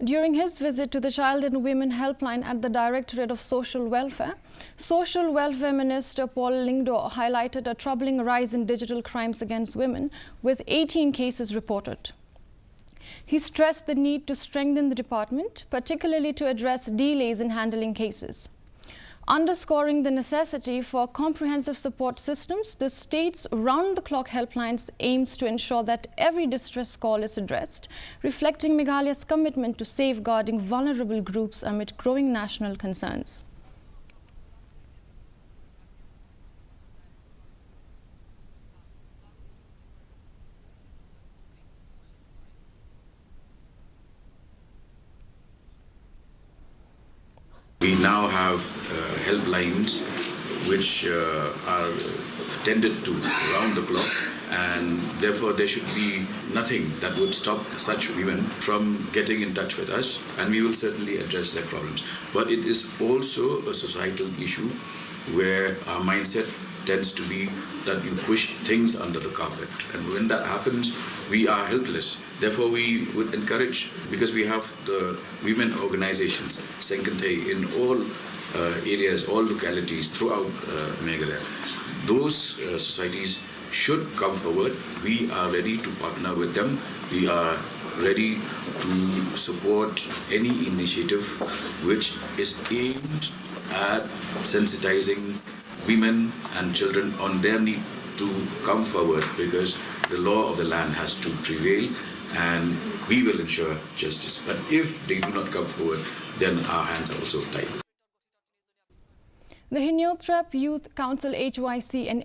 During his visit to the Child and Women Helpline at the Directorate of Social Welfare Minister Paul Lyngdoh highlighted a troubling rise in digital crimes against women, with 18 cases reported. He stressed the need to strengthen the department, particularly to address delays in handling cases. Underscoring the necessity for comprehensive support systems, the state's round-the-clock helplines aims to ensure that every distress call is addressed, reflecting Meghalaya's commitment to safeguarding vulnerable groups amid growing national concerns. We now have helplines which are tended to round the clock, and therefore there should be nothing that would stop such women from getting in touch with us, and we will certainly address their problems. But it is also a societal issue where our mindset tends to be that you push things under the carpet, and when that happens, we are helpless. Therefore, we would encourage, because we have the women organizations, Senkanthe, in all areas, all localities throughout Meghalaya. Those societies should come forward. We are ready to partner with them. We are ready to support any initiative which is aimed at sensitizing women and children on their need to come forward, because the law of the land has to prevail and we will ensure justice. But if they do not come forward, then our hands are also tied. The Hinyotrap Youth Council HYC and